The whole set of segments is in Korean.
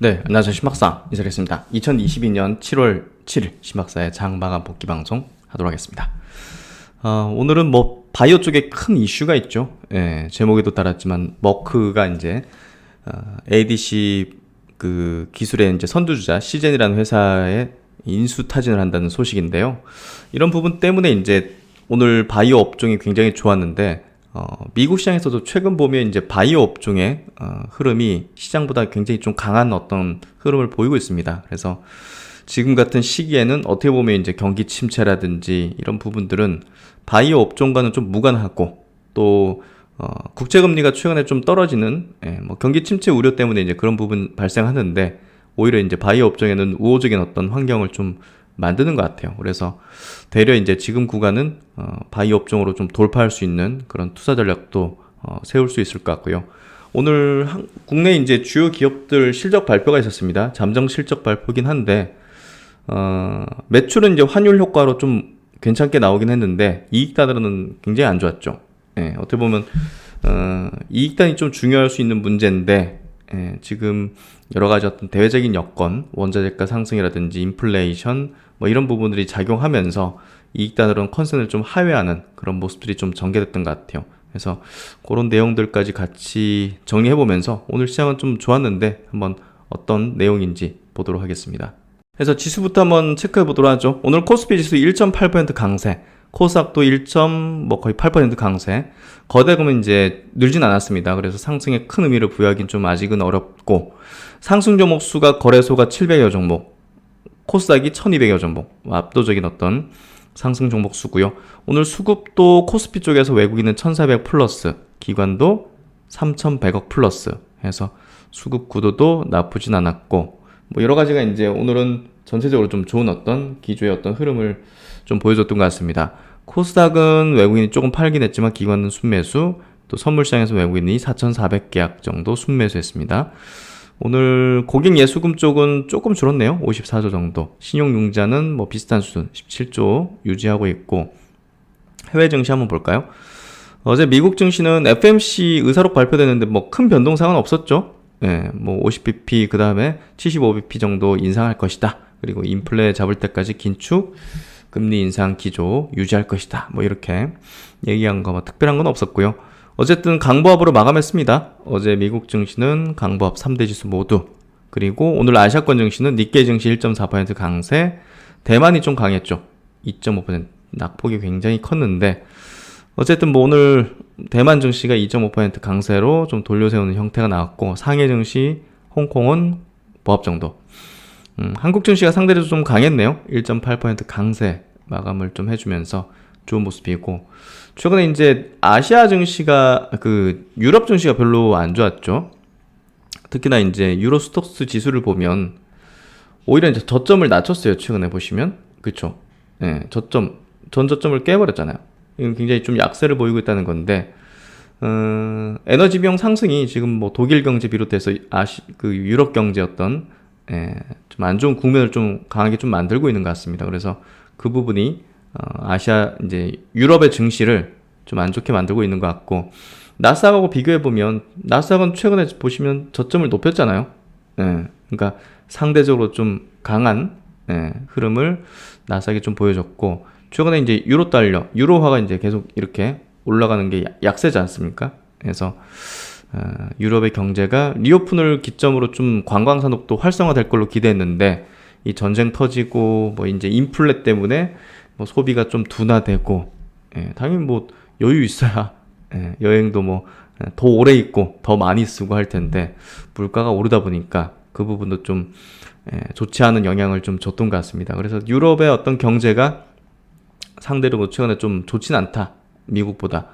네, 안녕하세요. 신박사 인사드리겠습니다. 2022년 7월 7일 신박사의 장마감 복귀 방송 하도록 하겠습니다. 오늘은 뭐 바이오 쪽에 큰 이슈가 있죠. 예, 제목에도 달았지만 머크가 이제 ADC 그 기술의 이제 선두주자 시젠이라는 회사에 인수 타진을 한다는 소식인데요. 이런 부분 때문에 이제 오늘 바이오 업종이 굉장히 좋았는데 미국 시장에서도 최근 보면 이제 바이오 업종의 흐름이 시장보다 굉장히 좀 강한 어떤 흐름을 보이고 있습니다. 그래서 지금 같은 시기에는 어떻게 보면 이제 경기 침체라든지 이런 부분들은 바이오 업종과는 좀 무관하고 또 국제금리가 최근에 좀 떨어지는 뭐 경기 침체 우려 때문에 이제 그런 부분 발생하는데 오히려 이제 바이오 업종에는 우호적인 어떤 환경을 좀 만드는 것 같아요. 그래서 되려 이제 지금 구간은 바이오 업종으로 좀 돌파할 수 있는 그런 투자 전략도 세울 수 있을 것 같고요. 오늘 국내 이제 주요 기업들 실적 발표가 있었습니다. 잠정 실적 발표긴 한데 매출은 이제 환율 효과로 좀 괜찮게 나오긴 했는데 이익단은 굉장히 안 좋았죠. 어떻게 보면 이익단이 좀 중요할 수 있는 문제인데 지금 여러 가지 어떤 대외적인 여건, 원자재가 상승이라든지 인플레이션 뭐 이런 부분들이 작용하면서 이익단으로는 컨센을 좀 하회하는 그런 모습들이 좀 전개됐던 것 같아요. 그래서 그런 내용들까지 같이 정리해보면서 오늘 시장은 좀 좋았는데 한번 어떤 내용인지 보도록 하겠습니다. 그래서 지수부터 한번 체크해보도록 하죠. 오늘 코스피 지수 1.8% 강세, 코스닥도 거의 8% 강세. 거대금은 이제 늘진 않았습니다. 그래서 상승에 큰 의미를 부여하기는 좀 아직은 어렵고, 상승 종목 수가 거래소가 700여 종목, 코스닥이 1200여 종목, 압도적인 어떤 상승 종목 수고요. 오늘 수급도 코스피 쪽에서 외국인은 1400 플러스, 기관도 3100억 플러스 해서 수급 구도도 나쁘진 않았고, 뭐 여러 가지가 이제 오늘은 전체적으로 좀 좋은 어떤 기조의 어떤 흐름을 좀 보여줬던 것 같습니다. 코스닥은 외국인이 조금 팔긴 했지만 기관은 순매수, 또 선물시장에서 외국인이 4,400계약 정도 순매수했습니다. 오늘 고객예수금 쪽은 조금 줄었네요. 54조 정도. 신용융자는 뭐 비슷한 수준 17조 유지하고 있고, 해외 증시 한번 볼까요? 어제 미국 증시는 FMC 의사록 발표됐는데 뭐 큰 변동사항은 없었죠. 뭐 50bp 그 다음에 75bp 정도 인상할 것이다. 그리고 인플레 잡을 때까지 긴축 금리 인상 기조 유지할 것이다. 뭐 이렇게 얘기한 거 뭐 특별한 건 없었고요. 어쨌든 강보합으로 마감했습니다. 어제 미국 증시는 강보합 3대 지수 모두, 그리고 오늘 아시아권 증시는 니케이 증시 1.4% 강세, 대만이 좀 강했죠. 2.5% 낙폭이 굉장히 컸는데 어쨌든 뭐 오늘 대만 증시가 2.5% 강세로 좀 돌려세우는 형태가 나왔고, 상해 증시, 홍콩은 보합 정도. 한국 증시가 상대적으로 좀 강했네요. 1.8% 강세 마감을 좀 해주면서 좋은 모습이고, 최근에 이제 아시아 증시가 유럽 증시가 별로 안 좋았죠. 특히나 이제 유로 스톡스 지수를 보면 오히려 이제 저점을 낮췄어요. 최근에 보시면 그렇죠. 전 저점을 깨버렸잖아요. 이건 굉장히 좀 약세를 보이고 있다는 건데, 에너지 비용 상승이 지금 뭐 독일 경제 비롯해서 유럽 경제 좀 안 좋은 국면을 좀 강하게 좀 만들고 있는 것 같습니다. 그래서 그 부분이 아시아 이제 유럽의 증시를 좀 안 좋게 만들고 있는 것 같고, 나스닥하고 비교해 보면 나스닥은 최근에 보시면 저점을 높였잖아요. 그러니까 상대적으로 좀 강한 흐름을 나스닥이 좀 보여줬고, 최근에 이제 유로화가 이제 계속 이렇게 올라가는 게 약세지 않습니까? 그래서 유럽의 경제가 리오픈을 기점으로 좀 관광 산업도 활성화될 걸로 기대했는데, 이 전쟁 터지고 뭐 이제 인플레 때문에 뭐 소비가 좀 둔화되고, 당연히 뭐 여유 있어야 여행도 뭐 더 오래 있고 더 많이 쓰고 할 텐데, 물가가 오르다 보니까 그 부분도 좀 좋지 않은 영향을 좀 줬던 것 같습니다. 그래서 유럽의 어떤 경제가 상대로 뭐 최근에 좀 좋진 않다, 미국보다.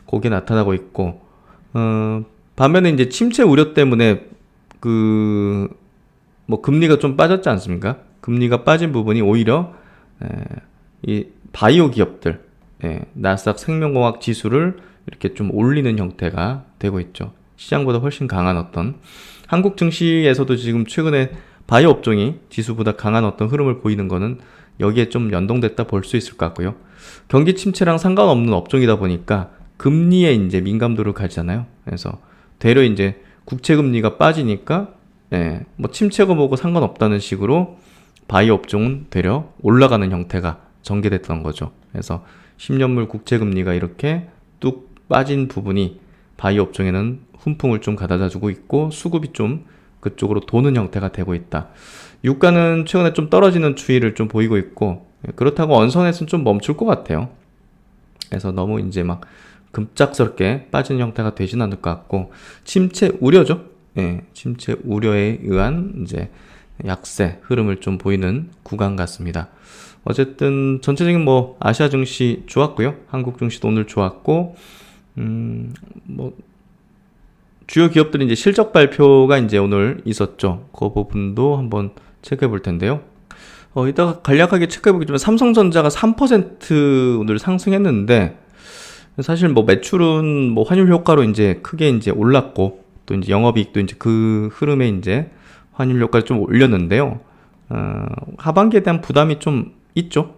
그게 나타나고 있고, 반면에 이제 침체 우려 때문에 뭐 금리가 좀 빠졌지 않습니까? 금리가 빠진 부분이 오히려 이 바이오 기업들, 나스닥 생명공학 지수를 이렇게 좀 올리는 형태가 되고 있죠. 시장보다 훨씬 강한 어떤, 한국 증시에서도 지금 최근에 바이오 업종이 지수보다 강한 어떤 흐름을 보이는 거는 여기에 좀 연동됐다 볼 수 있을 것 같고요. 경기 침체랑 상관없는 업종이다 보니까 금리에 이제 민감도를 가지잖아요. 그래서 되려 이제 국채 금리가 빠지니까 뭐 침체고 뭐고 상관없다는 식으로 바이오 업종은 되려 올라가는 형태가 전개됐던 거죠. 그래서 10년물 국채금리가 이렇게 뚝 빠진 부분이 바이오 업종에는 훈풍을 좀 가져다 주고 있고 수급이 좀 그쪽으로 도는 형태가 되고 있다. 유가는 최근에 좀 떨어지는 추이를 좀 보이고 있고 그렇다고 언선에서는 좀 멈출 것 같아요. 그래서 너무 이제 막 급작스럽게 빠지는 형태가 되진 않을 것 같고 침체 우려죠. 침체 우려에 의한 이제 약세 흐름을 좀 보이는 구간 같습니다. 어쨌든 전체적인 뭐 아시아 증시 좋았고요. 한국 증시도 오늘 좋았고 뭐 주요 기업들이 이제 실적 발표가 이제 오늘 있었죠. 그 부분도 한번 체크해 볼 텐데요. 이따가 간략하게 체크해 보겠지만 삼성전자가 3% 오늘 상승했는데 사실 뭐 매출은 뭐 환율 효과로 이제 크게 이제 올랐고 또 이제 영업이익도 이제 그 흐름에 이제 환율 효과를 좀 올렸는데요. 하반기에 대한 부담이 좀 있죠.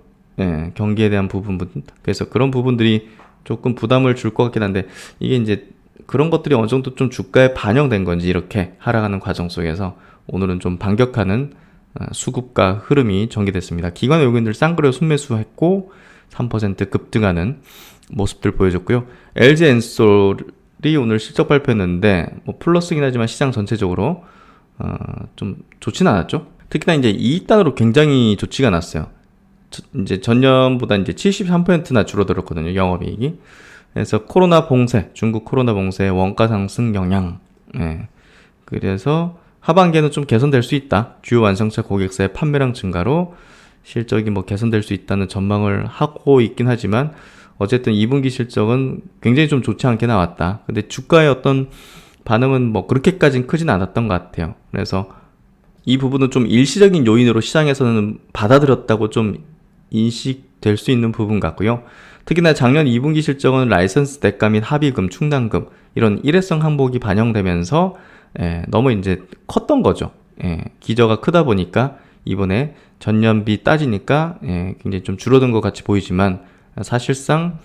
경기에 대한 부분. 그래서 그런 부분들이 조금 부담을 줄 것 같긴 한데 이게 이제 그런 것들이 어느 정도 좀 주가에 반영된 건지 이렇게 하락하는 과정 속에서 오늘은 좀 반격하는 수급과 흐름이 전개됐습니다. 기관 외국인들 쌍그레 순매수했고 3% 급등하는 모습들 보여줬고요. LG엔솔이 오늘 실적 발표했는데 뭐 플러스긴 하지만 시장 전체적으로 좀 좋지는 않았죠. 특히나 이제 이익단으로 굉장히 좋지가 않았어요. 이제 전년보다 이제 73%나 줄어들었거든요. 영업이익이. 그래서 코로나 봉쇄, 중국 코로나 봉쇄 원가 상승 영향. 그래서 하반기에는 좀 개선될 수 있다. 주요 완성차 고객사의 판매량 증가로 실적이 뭐 개선될 수 있다는 전망을 하고 있긴 하지만 어쨌든 2분기 실적은 굉장히 좀 좋지 않게 나왔다. 근데 주가의 어떤 반응은 뭐 그렇게까지는 크진 않았던 것 같아요. 그래서 이 부분은 좀 일시적인 요인으로 시장에서는 받아들였다고 좀 인식될 수 있는 부분 같고요. 특히나 작년 2분기 실적은 라이선스 대가 및 합의금, 충당금 이런 일회성 항목이 반영되면서 너무 이제 컸던 거죠. 기저가 크다 보니까 이번에 전년비 따지니까 굉장히 좀 줄어든 것 같이 보이지만 사실상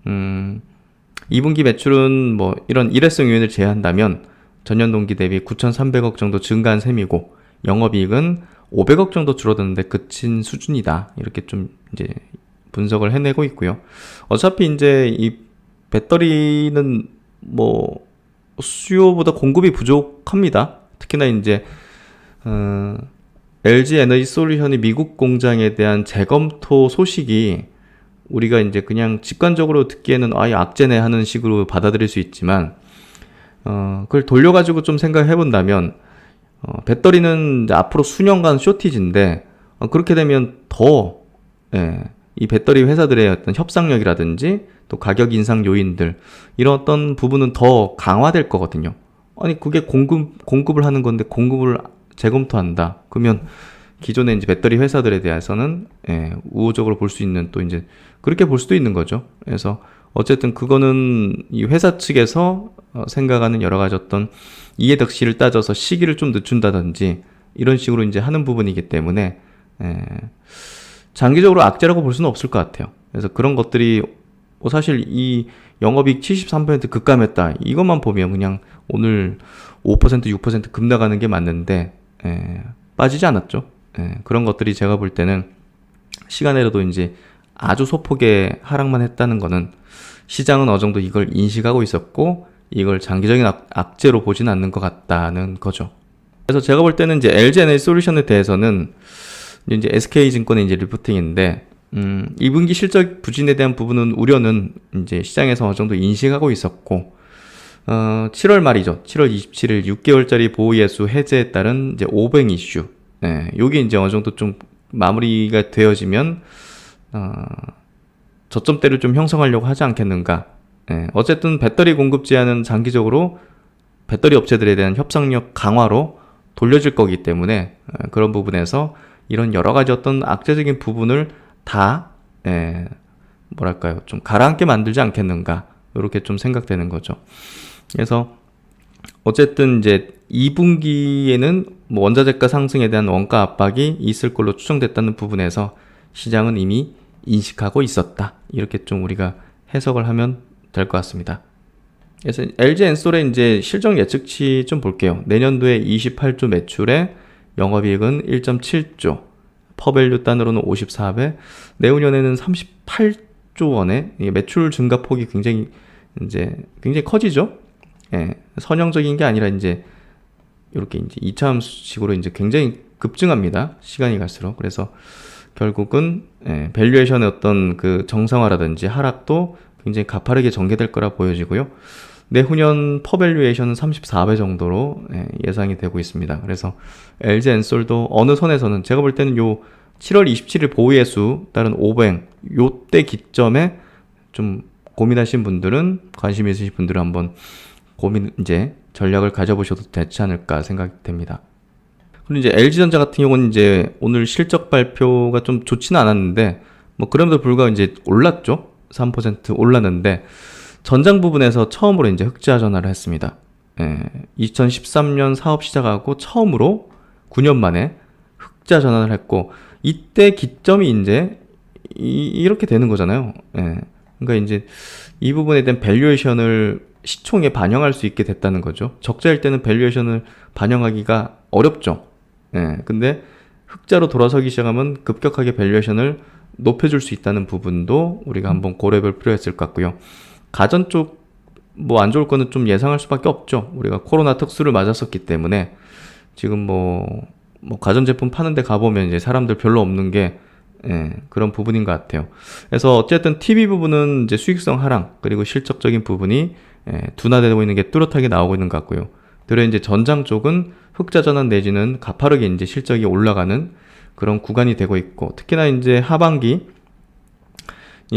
2분기 매출은 뭐 이런 일회성 요인을 제외한다면 전년 동기 대비 9,300억 정도 증가한 셈이고 영업이익은 500억 정도 줄어드는데 그친 수준이다. 이렇게 좀 이제 분석을 해내고 있고요. 어차피 이제 이 배터리는 뭐 수요보다 공급이 부족합니다. 특히나 이제 LG 에너지 솔루션이 미국 공장에 대한 재검토 소식이 우리가 이제 그냥 직관적으로 듣기에는 아예 악재네 하는 식으로 받아들일 수 있지만 그걸 돌려가지고 좀 생각해 본다면 배터리는 이제 앞으로 수년간 쇼티지인데 그렇게 되면 더 이 배터리 회사들의 어떤 협상력이라든지 또 가격 인상 요인들 이런 어떤 부분은 더 강화될 거거든요. 아니 그게 공급을 하는 건데 공급을 재검토한다. 그러면 기존의 이제 배터리 회사들에 대해서는 우호적으로 볼 수 있는 또 이제 그렇게 볼 수도 있는 거죠. 그래서 어쨌든 그거는 이 회사 측에서 생각하는 여러 가지 어떤 이해득실을 따져서 시기를 좀 늦춘다든지 이런 식으로 이제 하는 부분이기 때문에 장기적으로 악재라고 볼 수는 없을 것 같아요. 그래서 그런 것들이 뭐 사실 이 영업이익 73% 급감했다. 이것만 보면 그냥 오늘 5% 6% 급 나가는 게 맞는데 빠지지 않았죠. 그런 것들이 제가 볼 때는 시간에라도 이제 아주 소폭의 하락만 했다는 거는 시장은 어느 정도 이걸 인식하고 있었고 이걸 장기적인 악재로 보진 않는 것 같다는 거죠. 그래서 제가 볼 때는 이제 LG 에너지 솔루션에 대해서는 이제 SK증권의 이제 리포팅인데 2분기 실적 부진에 대한 부분은 우려는 이제 시장에서 어느 정도 인식하고 있었고 7월 말이죠. 7월 27일 6개월짜리 보호예수 해제에 따른 이제 오뱅 이슈. 요게 이제 어느 정도 좀 마무리가 되어지면 저점대를 좀 형성하려고 하지 않겠는가. 어쨌든 배터리 공급 제한은 장기적으로 배터리 업체들에 대한 협상력 강화로 돌려질 거기 때문에 그런 부분에서 이런 여러 가지 어떤 악재적인 부분을 다 뭐랄까요 좀 가라앉게 만들지 않겠는가 이렇게 좀 생각되는 거죠. 그래서 어쨌든 이제 2분기에는 뭐 원자재가 상승에 대한 원가 압박이 있을 걸로 추정됐다는 부분에서 시장은 이미 인식하고 있었다. 이렇게 좀 우리가 해석을 하면 될 것 같습니다. 그래서 LG 엔솔의 이제 실적 예측치 좀 볼게요. 내년도에 28조 매출에 영업이익은 1.7조, 퍼밸류 단으로는 54배, 내후년에는 38조 원의 매출 증가 폭이 굉장히 커지죠. 예, 선형적인 게 아니라 이제 이렇게 이제 2차 함수식으로 이제 굉장히 급증합니다. 시간이 갈수록. 그래서 결국은 밸류에이션의 어떤 그 정상화라든지 하락도 굉장히 가파르게 전개될 거라 보여지고요. 내후년 퍼밸류에이션은 34배 정도로 예상이 되고 있습니다. 그래서 LG 엔솔도 어느 선에서는 제가 볼 때는 요 7월 27일 보유예수 따른 오버행 요때 기점에 좀 고민하신 분들은 관심 있으신 분들은 한번 이제 전략을 가져보셔도 되지 않을까 생각됩니다. 그리고 이제 LG전자 같은 경우는 이제 오늘 실적 발표가 좀 좋지는 않았는데 뭐 그럼에도 불구하고 이제 올랐죠. 3% 올랐는데 전장 부분에서 처음으로 이제 흑자 전환을 했습니다. 2013년 사업 시작하고 처음으로 9년 만에 흑자 전환을 했고 이때 기점이 이제 이렇게 되는 거잖아요. 그러니까 이제 이 부분에 대한 밸류에이션을 시총에 반영할 수 있게 됐다는 거죠. 적자일 때는 밸류에이션을 반영하기가 어렵죠. 근데 흑자로 돌아서기 시작하면 급격하게 밸류에이션을 높여줄 수 있다는 부분도 우리가 한번 고려해볼 필요가 있을 것 같고요. 가전 쪽 뭐 안 좋을 거는 좀 예상할 수밖에 없죠. 우리가 코로나 특수를 맞았었기 때문에 지금 뭐 가전제품 파는 데 가보면 이제 사람들 별로 없는 게 그런 부분인 것 같아요. 그래서 어쨌든 TV 부분은 이제 수익성 하락 그리고 실적적인 부분이 둔화되고 있는 게 뚜렷하게 나오고 있는 것 같고요. 그리고 이제 전장 쪽은 흑자 전환 내지는 가파르게 이제 실적이 올라가는 그런 구간이 되고 있고 특히나 이제 하반기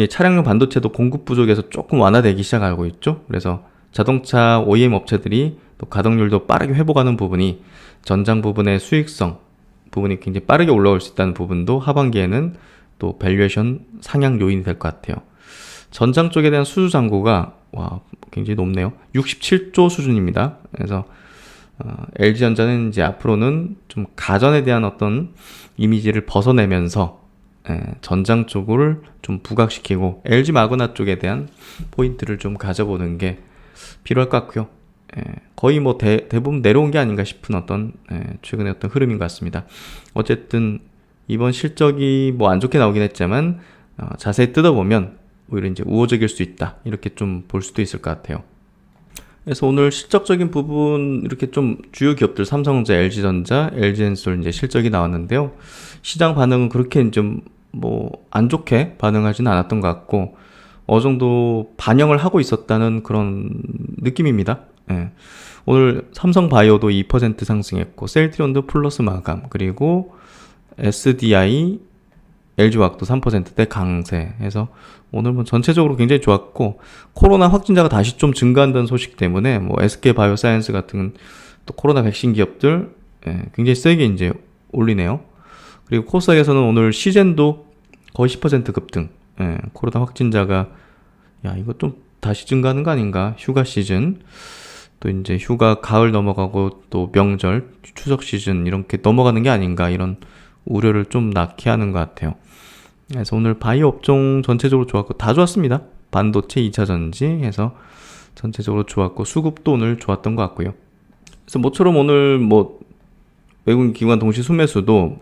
차량용 반도체도 공급 부족에서 조금 완화되기 시작하고 있죠. 그래서 자동차 OEM 업체들이 또 가동률도 빠르게 회복하는 부분이 전장 부분의 수익성 부분이 굉장히 빠르게 올라올 수 있다는 부분도 하반기에는 또 밸류에이션 상향 요인이 될 것 같아요. 전장 쪽에 대한 수주 잔고가 굉장히 높네요. 67조 수준입니다. 그래서 LG전자는 이제 앞으로는 좀 가전에 대한 어떤 이미지를 벗어내면서 전장 쪽을 좀 부각시키고 LG 마그나 쪽에 대한 포인트를 좀 가져보는 게 필요할 것 같고요. 거의 뭐 대부분 내려온 게 아닌가 싶은 어떤 최근의 어떤 흐름인 것 같습니다. 어쨌든 이번 실적이 뭐 안 좋게 나오긴 했지만 자세히 뜯어보면 오히려 이제 우호적일 수 있다 이렇게 좀 볼 수도 있을 것 같아요. 그래서 오늘 실적적인 부분 이렇게 좀 주요 기업들 삼성전자, LG전자, LG엔솔 이제 실적이 나왔는데요. 시장 반응은 그렇게 좀 뭐 안 좋게 반응하지는 않았던 것 같고 어느 정도 반영을 하고 있었다는 그런 느낌입니다. 오늘 삼성바이오도 2% 상승했고 셀트리온도 플러스 마감 그리고 SDI, LG화학도 3%대 강세해서 오늘 뭐 전체적으로 굉장히 좋았고 코로나 확진자가 다시 좀 증가한다는 소식 때문에 뭐 SK바이오사이언스 같은 또 코로나 백신 기업들 굉장히 세게 이제 올리네요. 그리고 코스닥에서는 오늘 시젠도 거의 10% 급등. 코로나 확진자가 이거 좀 다시 증가하는 거 아닌가? 휴가 시즌 또 이제 휴가 가을 넘어가고 또 명절 추석 시즌 이렇게 넘어가는 게 아닌가 이런 우려를 좀 낳게 하는 것 같아요. 그래서 오늘 바이오 업종 전체적으로 좋았고 다 좋았습니다. 반도체 2차 전지 해서 전체적으로 좋았고 수급도 오늘 좋았던 것 같고요. 그래서 모처럼 오늘 뭐 외국인 기관 동시 순매수도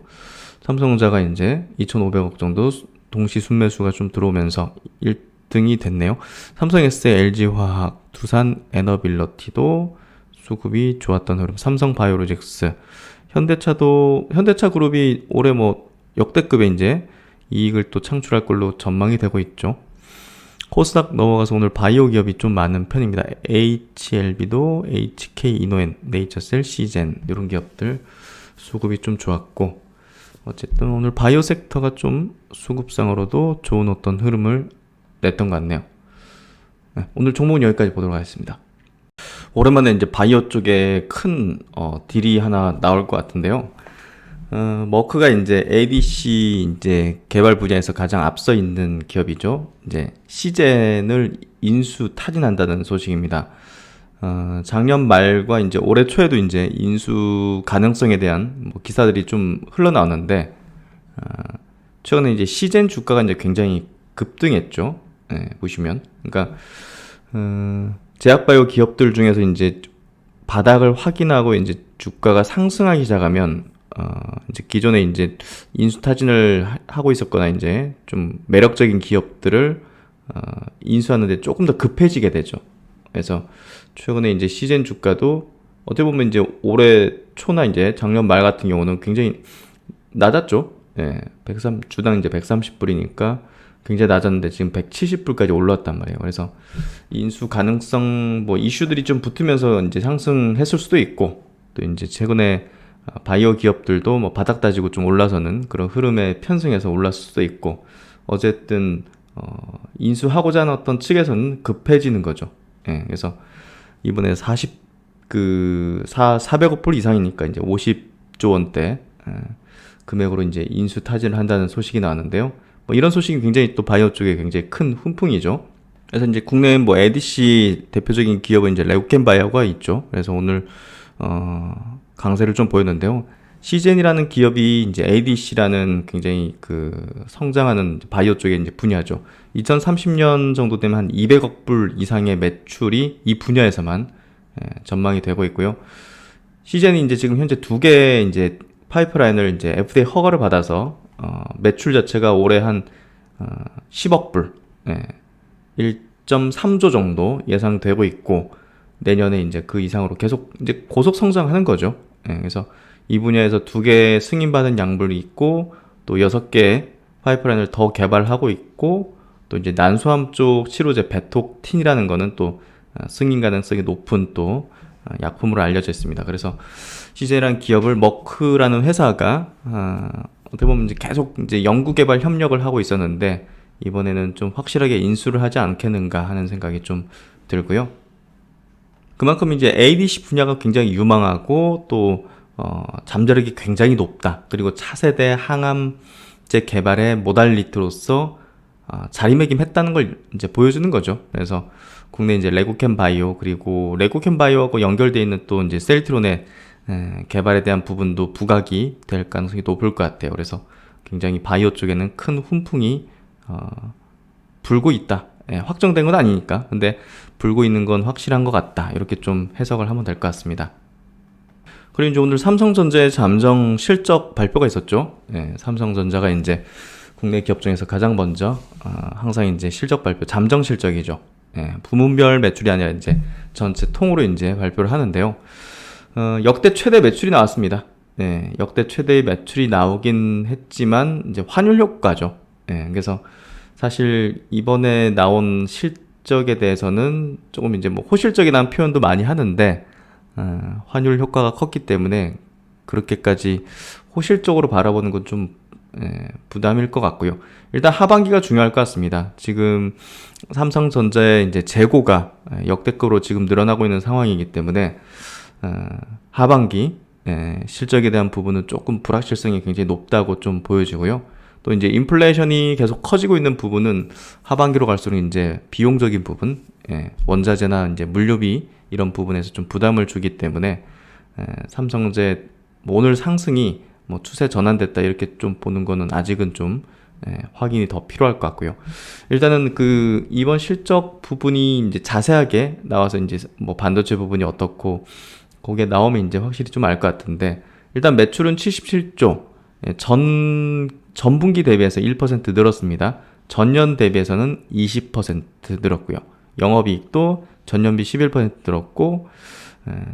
삼성전자가 이제 2,500억 정도 동시 순매수가 좀 들어오면서 1등이 됐네요. 삼성에스의 LG화학, 두산 에너빌러티도 수급이 좋았던 흐름. 삼성바이오로직스, 현대차 그룹이 올해 뭐 역대급의 이제 이익을 또 창출할 걸로 전망이 되고 있죠. 코스닥 넘어가서 오늘 바이오 기업이 좀 많은 편입니다. HLB도 HK 이노엔, 네이처셀, 시젠 이런 기업들 수급이 좀 좋았고 어쨌든 오늘 바이오 섹터가 좀 수급상으로도 좋은 어떤 흐름을 냈던 것 같네요. 오늘 종목은 여기까지 보도록 하겠습니다. 오랜만에 이제 바이오 쪽에 큰 딜이 하나 나올 것 같은데요. 머크가 이제 ADC 이제 개발 분야에서 가장 앞서 있는 기업이죠. 이제 시젠을 인수 타진한다는 소식입니다. 작년 말과 이제 올해 초에도 이제 인수 가능성에 대한 뭐 기사들이 좀 흘러나왔는데, 최근에 이제 시젠 주가가 이제 굉장히 급등했죠. 보시면. 그러니까, 제약바이오 기업들 중에서 이제 바닥을 확인하고 이제 주가가 상승하기 시작하면 이제 기존에 이제 인수 타진을 하고 있었거나 이제 좀 매력적인 기업들을 인수하는데 조금 더 급해지게 되죠. 그래서 최근에 이제 시젠 주가도 어떻게 보면 이제 올해 초나 이제 작년 말 같은 경우는 굉장히 낮았죠. 예, 주당 이제 130불이니까 굉장히 낮았는데 지금 170불까지 올라왔단 말이에요. 그래서 인수 가능성 뭐 이슈들이 좀 붙으면서 이제 상승했을 수도 있고, 또 이제 최근에 바이오 기업들도 뭐 바닥 다지고 좀 올라서는 그런 흐름에 편승해서 올랐을 수도 있고, 어쨌든 인수하고자 하는 어떤 측에서는 급해지는 거죠. 예, 그래서 이번에 400억 불 이상이니까 이제 50조 원대 금액으로 이제 인수 타진을 한다는 소식이 나왔는데요. 뭐 이런 소식이 굉장히 또 바이오 쪽에 굉장히 큰 훈풍이죠. 그래서 이제 국내 뭐 ADC 대표적인 기업은 이제 레고캠 바이오가 있죠. 그래서 오늘 강세를 좀 보였는데요. 시젠이라는 기업이 이제 ADC라는 굉장히 성장하는 바이오 쪽의 이제 분야죠. 2030년 정도 되면 한 200억 불 이상의 매출이 이 분야에서만 전망이 되고 있고요. 시젠이 이제 지금 현재 2개 이제 파이프라인을 이제 FDA 허가를 받아서 매출 자체가 올해 한 10억 불, 1.3조 정도 예상되고 있고, 내년에 이제 그 이상으로 계속 이제 고속 성장하는 거죠. 그래서 이 분야에서 2개 승인받은 약물이 있고, 또 6개 파이프라인을 더 개발하고 있고, 또 이제 난소암 쪽 치료제 베톡틴이라는 거는 또 승인 가능성이 높은 또 약품으로 알려져 있습니다. 그래서 시제라는 기업을 머크라는 회사가 어떻게 보면 이제 계속 이제 연구 개발 협력을 하고 있었는데, 이번에는 좀 확실하게 인수를 하지 않겠는가 하는 생각이 좀 들고요. 그만큼 이제 ADC 분야가 굉장히 유망하고 또 잠재력이 굉장히 높다. 그리고 차세대 항암제 개발의 모달리티로서 자리매김했다는 걸 이제 보여주는 거죠. 그래서 국내 이제 레고캠 바이오, 그리고 레고캠 바이오하고 연결되어 있는 또 이제 셀트론의 개발에 대한 부분도 부각이 될 가능성이 높을 것 같아요. 그래서 굉장히 바이오 쪽에는 큰 훈풍이 불고 있다. 확정된 건 아니니까. 근데 불고 있는 건 확실한 것 같다. 이렇게 좀 해석을 하면 될 것 같습니다. 그리고 이제 오늘 삼성전자의 잠정 실적 발표가 있었죠. 삼성전자가 이제 국내 기업 중에서 가장 먼저 항상 이제 실적 발표, 잠정 실적이죠. 부문별 매출이 아니라 이제 전체 통으로 이제 발표를 하는데요. 역대 최대 매출이 나왔습니다. 역대 최대의 매출이 나오긴 했지만 이제 환율 효과죠. 그래서 사실 이번에 나온 실적에 대해서는 조금 이제 뭐 호실적이라는 표현도 많이 하는데, 환율 효과가 컸기 때문에 그렇게까지 호실적으로 바라보는 건 좀 부담일 것 같고요. 일단 하반기가 중요할 것 같습니다. 지금 삼성전자의 이제 재고가 역대급으로 지금 늘어나고 있는 상황이기 때문에 하반기 실적에 대한 부분은 조금 불확실성이 굉장히 높다고 좀 보여지고요. 또 이제 인플레이션이 계속 커지고 있는 부분은 하반기로 갈수록 이제 비용적인 부분, 원자재나 이제 물류비 이런 부분에서 좀 부담을 주기 때문에 삼성전자 뭐 오늘 상승이 뭐 추세 전환됐다 이렇게 좀 보는 거는 아직은 좀 확인이 더 필요할 것 같고요. 일단은 이번 실적 부분이 이제 자세하게 나와서 이제 뭐 반도체 부분이 어떻고 거기에 나오면 이제 확실히 좀 알 것 같은데, 일단 매출은 77조, 전분기 대비해서 1% 늘었습니다. 전년 대비해서는 20% 늘었고요. 영업이익도 전년비 11% 늘었고,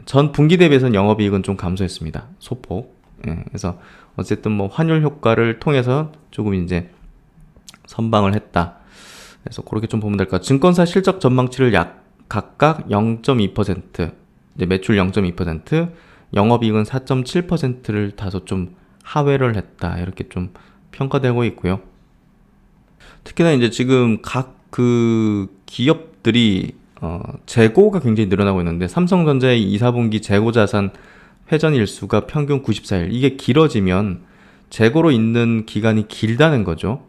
전 분기 대비해서는 영업이익은 좀 감소했습니다. 소폭. 그래서 어쨌든 뭐 환율 효과를 통해서 조금 이제 선방을 했다. 그래서 그렇게 좀 보면 될 것 같아요. 증권사 실적 전망치를 각각 0.2%, 이제 매출 0.2%, 영업이익은 4.7%를 다소 좀 하회를 했다. 이렇게 좀 평가되고 있고요. 특히나 이제 지금 각 기업들이 재고가 굉장히 늘어나고 있는데, 삼성전자의 2, 4분기 재고 자산 회전 일수가 평균 94일. 이게 길어지면 재고로 있는 기간이 길다는 거죠.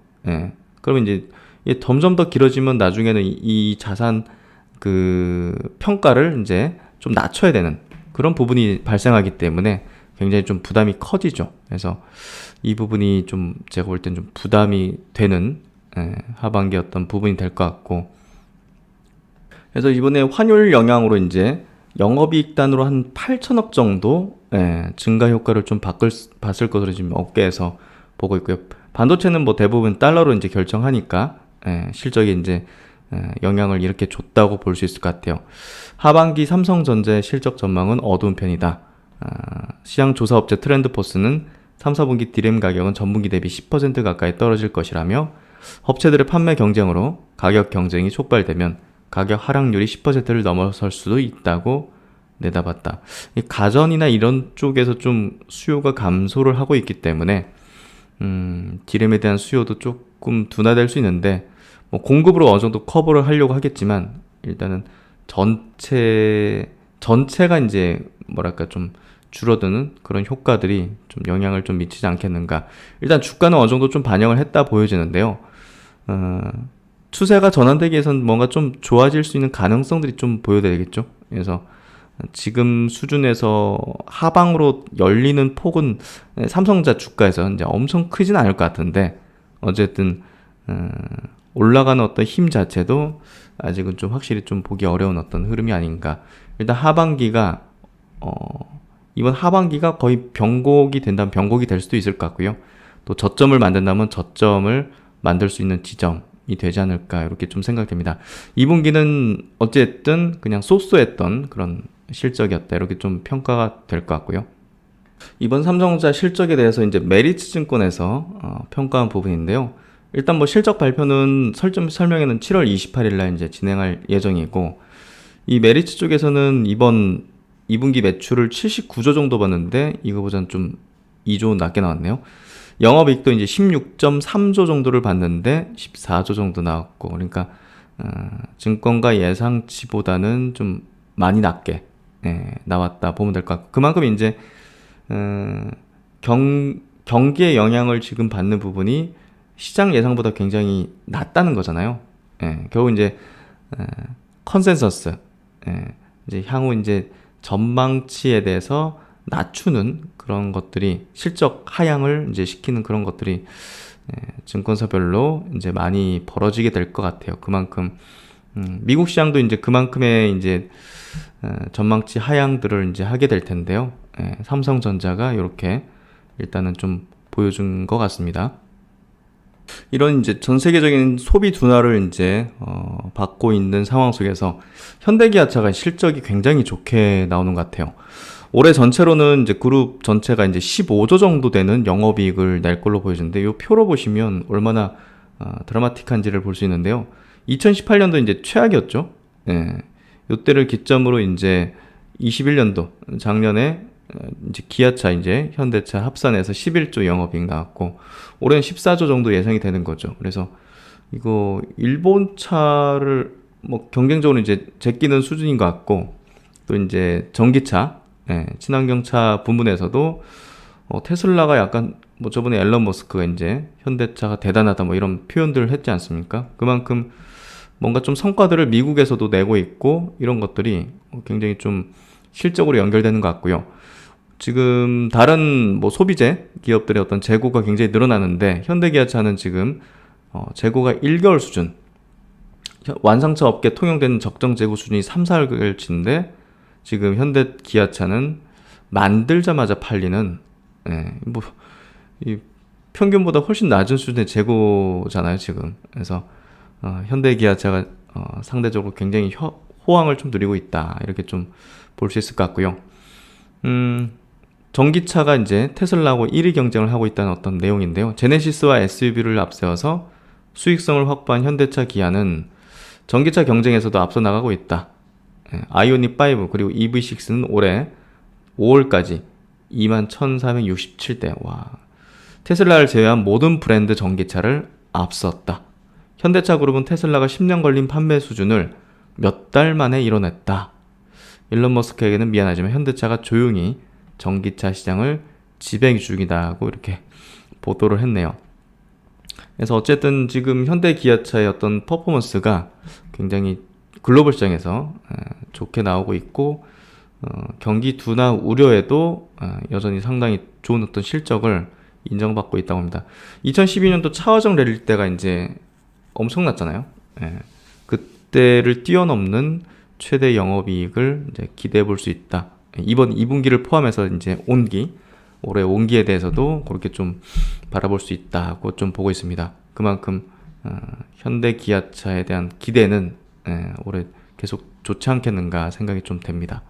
그러면 이제 이게 점점 더 길어지면 나중에는 이 자산 평가를 이제 좀 낮춰야 되는 그런 부분이 발생하기 때문에 굉장히 좀 부담이 커지죠. 그래서 이 부분이 좀 제가 볼 땐 좀 부담이 되는 하반기 어떤 부분이 될 것 같고, 그래서 이번에 환율 영향으로 이제 영업이익단으로 한 8천억 정도 증가 효과를 좀 봤을 것으로 지금 업계에서 보고 있고요. 반도체는 뭐 대부분 달러로 이제 결정하니까 실적이 이제 영향을 이렇게 줬다고 볼 수 있을 것 같아요. 하반기 삼성전자의 실적 전망은 어두운 편이다. 시장 조사업체 트렌드포스는 3, 4분기 디램 가격은 전분기 대비 10% 가까이 떨어질 것이라며 업체들의 판매 경쟁으로 가격 경쟁이 촉발되면 가격 하락률이 10%를 넘어설 수도 있다고 내다봤다. 이 가전이나 이런 쪽에서 좀 수요가 감소를 하고 있기 때문에 디램에 대한 수요도 조금 둔화될 수 있는데 뭐 공급으로 어느 정도 커버를 하려고 하겠지만 일단은 전체가 이제 뭐랄까 좀 줄어드는 그런 효과들이 좀 영향을 좀 미치지 않겠는가. 일단 주가는 어느 정도 좀 반영을 했다 보여지는데요. 추세가 전환되기 위해서는 뭔가 좀 좋아질 수 있는 가능성들이 좀 보여야 되겠죠. 그래서 지금 수준에서 하방으로 열리는 폭은 삼성전자 주가에서 이제 엄청 크진 않을 것 같은데 어쨌든 올라가는 어떤 힘 자체도 아직은 좀 확실히 좀 보기 어려운 어떤 흐름이 아닌가. 일단 하반기가 이번 하반기가 거의 변곡이 된다면 변곡이 될 수도 있을 것 같고요. 또 저점을 만든다면 저점을 만들 수 있는 지점이 되지 않을까 이렇게 좀 생각됩니다. 2분기는 어쨌든 그냥 쏘쏘했던 그런 실적이었다 이렇게 좀 평가가 될 것 같고요. 이번 삼성전자 실적에 대해서 이제 메리츠 증권에서 평가한 부분인데요. 일단 뭐 실적 발표는 설명회는 7월 28일 날 이제 진행할 예정이고 이 메리츠 쪽에서는 이번 2분기 매출을 79조 정도 봤는데 이거보다는 좀 2조 낮게 나왔네요. 영업이익도 이제 16.3조 정도를 봤는데 14조 정도 나왔고 그러니까 증권가 예상치보다는 좀 많이 낮게 나왔다 보면 될 것 같고 그만큼 이제 경기의 영향을 지금 받는 부분이 시장 예상보다 굉장히 낮다는 거잖아요. 결국 이제 컨센서스 이제 향후 이제 전망치에 대해서 낮추는 그런 것들이 실적 하향을 이제 시키는 그런 것들이 증권사별로 이제 많이 벌어지게 될 것 같아요. 그만큼 미국 시장도 이제 그만큼의 이제 전망치 하향들을 이제 하게 될 텐데요. 삼성전자가 이렇게 일단은 좀 보여준 것 같습니다. 이런 이제 전 세계적인 소비 둔화를 이제 받고 있는 상황 속에서 현대기아차가 실적이 굉장히 좋게 나오는 것 같아요. 올해 전체로는 이제 그룹 전체가 이제 15조 정도 되는 영업이익을 낼 걸로 보여지는데 이 표로 보시면 얼마나 드라마틱한지를 볼 수 있는데요. 2018년도 이제 최악이었죠. 이때를 기점으로 이제 21년도 작년에 이제 기아차 이제 현대차 합산해서 11조 영업이익 나왔고 올해는 14조 정도 예상이 되는 거죠. 그래서 이거 일본 차를 뭐 경쟁적으로 이제 제끼는 수준인 것 같고 또 이제 전기차, 친환경차 부문에서도 테슬라가 약간 뭐 저번에 앨런 머스크가 이제 현대차가 대단하다 뭐 이런 표현들을 했지 않습니까? 그만큼 뭔가 좀 성과들을 미국에서도 내고 있고 이런 것들이 굉장히 좀 실적으로 연결되는 것 같고요. 지금 다른 뭐 소비재 기업들의 어떤 재고가 굉장히 늘어나는데 현대기아차는 지금 재고가 1개월 수준, 완성차 업계 통용되는 적정 재고 수준이 3, 4개월치인데 지금 현대기아차는 만들자마자 팔리는 뭐 이 평균보다 훨씬 낮은 수준의 재고잖아요 지금. 그래서 현대기아차가 상대적으로 굉장히 호황을 좀 누리고 있다 이렇게 좀 볼 수 있을 것 같고요. 전기차가 이제 테슬라하고 1위 경쟁을 하고 있다는 어떤 내용인데요. 제네시스와 SUV를 앞세워서 수익성을 확보한 현대차 기아는 전기차 경쟁에서도 앞서 나가고 있다. 아이오닉 5 그리고 EV6는 올해 5월까지 21,467대. 와. 테슬라를 제외한 모든 브랜드 전기차를 앞섰다. 현대차 그룹은 테슬라가 10년 걸린 판매 수준을 몇 달 만에 이뤄냈다. 일론 머스크에게는 미안하지만 현대차가 조용히 전기차 시장을 지배 중이다고 이렇게 보도를 했네요. 그래서 어쨌든 지금 현대 기아차의 어떤 퍼포먼스가 굉장히 글로벌 시장에서 좋게 나오고 있고 경기 둔화 우려에도 여전히 상당히 좋은 어떤 실적을 인정받고 있다고 합니다. 2012년도 차화정 랠리 때가 이제 엄청났잖아요. 20대를 뛰어넘는 최대 영업이익을 이제 기대해 볼 수 있다. 이번 2분기를 포함해서 이제 올해 온기에 대해서도 그렇게 좀 바라볼 수 있다고 좀 보고 있습니다. 그만큼 현대 기아차에 대한 기대는 올해 계속 좋지 않겠는가 생각이 좀 됩니다.